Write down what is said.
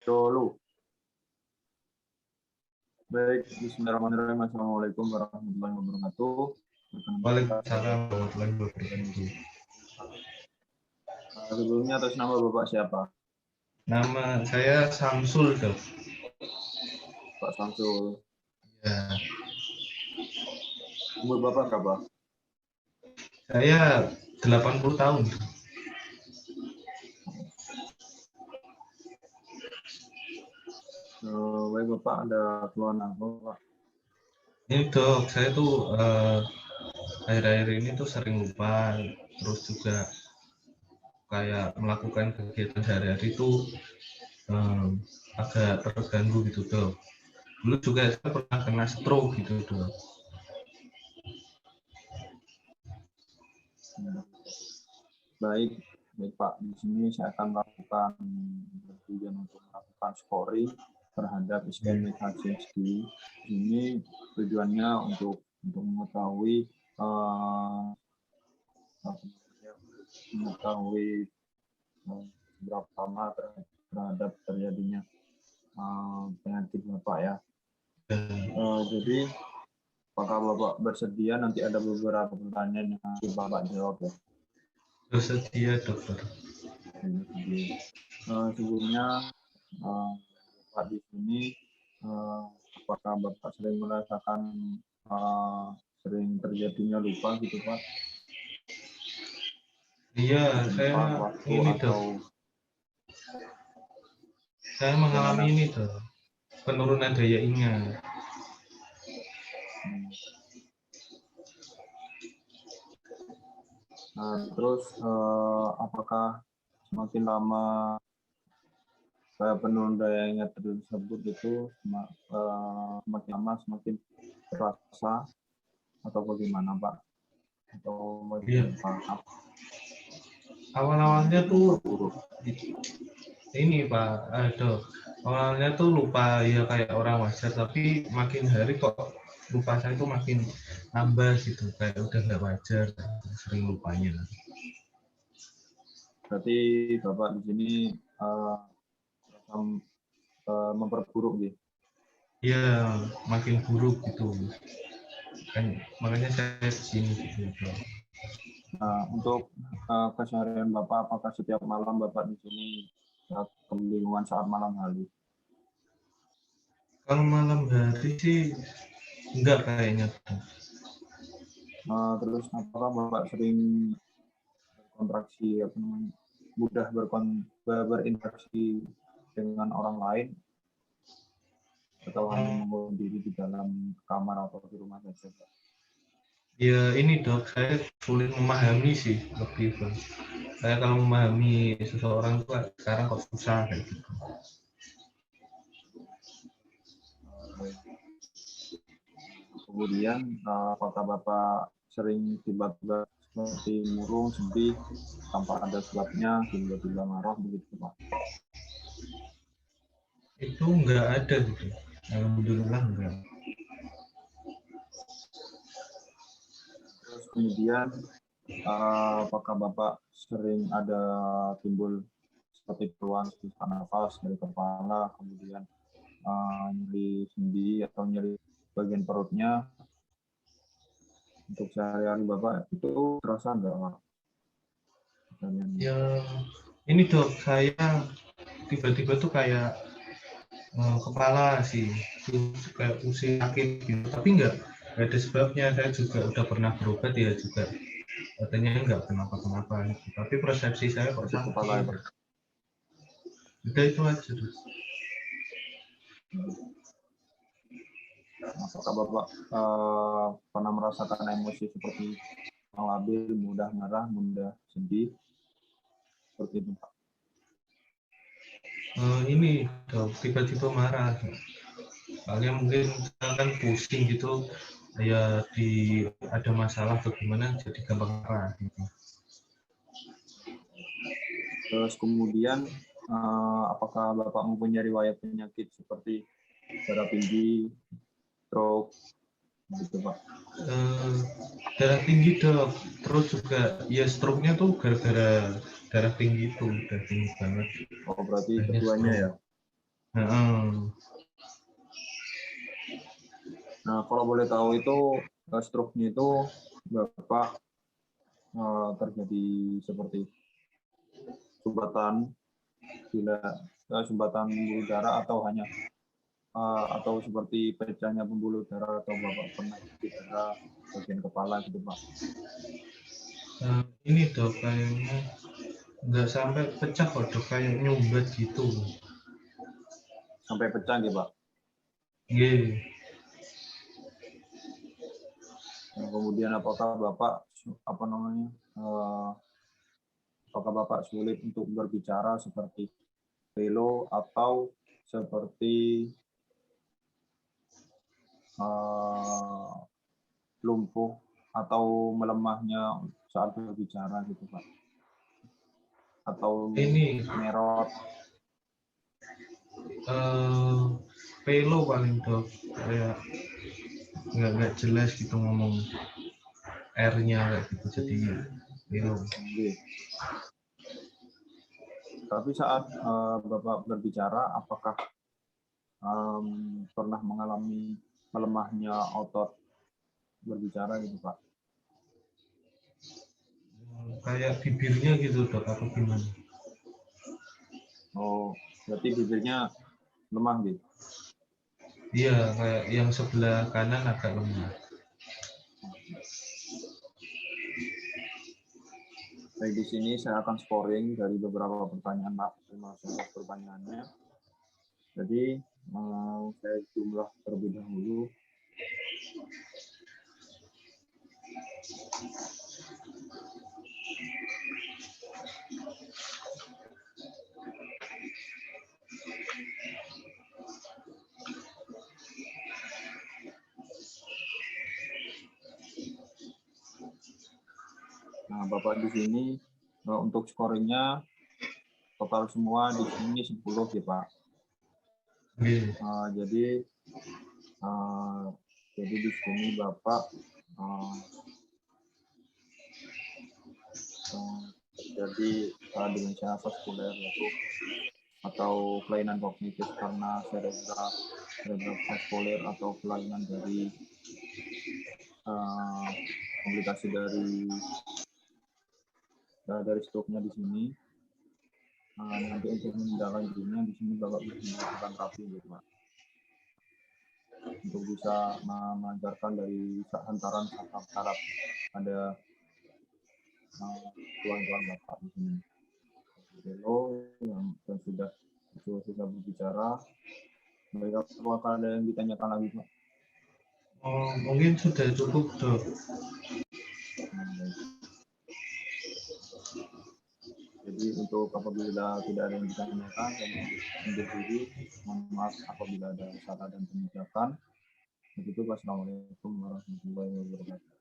Dulu. Baik, bismillahirrahmanirrahim. Assalamualaikum warahmatullahi wabarakatuh. Waalaikumsalam warahmatullahi wabarakatuh. Sebelumnya atas nama Bapak siapa? Nama saya Samsul, Dok. Pak Samsul. Ya. Umur Bapak berapa? Saya 80 tahun. Baik Bapak, ada keluhan apa Pak? Ini Dok, saya tuh akhir-akhir ini tuh sering lupa, terus juga kayak melakukan kegiatan sehari-hari tuh agak terganggu gitu, Dok. Dulu juga saya pernah kena stroke gitu, Dok. Baik Pak. Di sini saya akan melakukan tujuan untuk melakukan scoring terhadap iskemik HCSD. Ini tujuannya untuk mengetahui berapa lama terhadap terjadinya penyakit Bapak ya. Jadi apakah Bapak bersedia? Nanti ada beberapa pertanyaan yang harus Bapak jawab ya. Bersedia, Dokter. Sebelumnya Bapak di sini apakah Bapak sering merasakan sering terjadinya lupa gitu Pak? Iya, saya ini Dok. Saya mengalami ini Dok, penurunan daya ingat. Terus apakah semakin lama penurunan daya ingat tersebut itu semakin lama semakin terasa atau bagaimana Pak? Atau bagaimana? Awal-awalnya tuh ini Pak, Dok. Awalnya tuh lupa ya kayak orang wajar, tapi makin hari kok lupa saya itu makin nambah gitu, kayak udah nggak wajar, sering lupanya. Berarti Bapak di sini memperburuk gitu? Iya, makin buruk gitu. Kan makanya saya kesini gitu. Untuk keseharian Bapak, apakah setiap malam Bapak di sini kebingungan saat malam hari? Kalau malam hari sih enggak kayaknya. Terus apakah Bapak sering berkontraksi, mudah berinteraksi dengan orang lain, atau hanya mengurung diri di dalam kamar atau di rumah saja? Ya ini Dok, saya sulit memahami sih lebih Bang. Saya kalau memahami seseorang tuh sekarang kok susah kayak gitu. Kemudian apakah Bapak sering tiba-tiba seperti murung, sedih, tanpa ada sebabnya, tiba-tiba marah begitu Pak? Itu enggak ada gitu. Alhamdulillah enggak. Terus kemudian apakah Bapak sering ada timbul seperti keluhan susah nafas dari kepala, kemudian nyeri sendi atau nyeri bagian perutnya? Untuk sehari-hari Bapak itu terasa enggak Pak? Ya ini Dok, saya tiba-tiba tuh kayak kepala sih, terus kayak pusing sakit gitu, tapi enggak ada sebabnya. Saya juga udah pernah berobat ya juga, katanya enggak kenapa-kenapa gitu. Tapi persepsi saya kok sakit. Kepala itu. Udah itu aja. Apakah Bapak pernah merasakan emosi seperti labil, mudah marah, mudah sedih, seperti itu Pak? Ini Dok, tiba-tiba marah. Soalnya mungkin kan pusing gitu, ya ada masalah bagaimana jadi gampang marah gitu. Terus kemudian apakah Bapak mempunyai riwayat penyakit seperti darah tinggi, stroke, gitu Pak? Darah tinggi Dok, terus juga ya stroke-nya tuh gara-gara darah tinggi itu udah tinggi banget. Oh berarti keduanya ya? Heeh. Nah, kalau boleh tahu itu stroke-nya itu Bapak terjadi seperti sumbatan bila sumbatan pembuluh darah atau hanya atau seperti pecahnya pembuluh darah atau Bapak pernah cedera bagian kepala gitu Pak? Ini dok kayaknya nggak sampai pecah kok dok, kayak nyumbat gitu. Sampai pecah gitu Pak? Iya. Nah, kemudian apakah Bapak apa namanya apakah Bapak sulit untuk berbicara seperti pelo atau seperti lumpuh atau melemahnya saat berbicara gitu Pak? Atau Ini merot? pelo paling dok, kayak nggak jelas gitu ngomong R-nya kayak gitu, jadi pelo. Tapi saat Bapak berbicara, apakah pernah mengalami melemahnya otot berbicara gitu Pak? Kayak bibirnya gitu dok, atau gimana? Oh, berarti bibirnya lemah gitu? Iya, kayak yang sebelah kanan agak lemah. Baik, di sini saya akan scoring dari beberapa pertanyaan Pak. Terima kasih atas pertanyaannya. Jadi saya jumlah terlebih dahulu. Nah, Bapak di sini untuk scoringnya total semua di sini 10 ya Pak. Iya. Jadi di sini Bapak terjadi demensia vaskuler yaitu atau kelainan kognitif karena cerebral vaskuler atau kelainan dari komplikasi dari stroke-nya di sini. Nanti untuk menindaklanjutinya di sini Bapak bisa melakukan terapi gitu Pak, untuk bisa melancarkan dari hantaran saraf ada tulang-tulang Bapak di sini. Hello, yang sudah berbicara. Mereka apakah ada yang ditanyakan lagi Pak? Oh, mungkin sudah cukup dok. Jadi untuk apabila tidak ada yang ditanyakan, saya undur diri. Mohon maaf apabila ada salah dan pengucapan. Begitu, Assalamualaikum warahmatullahi wabarakatuh.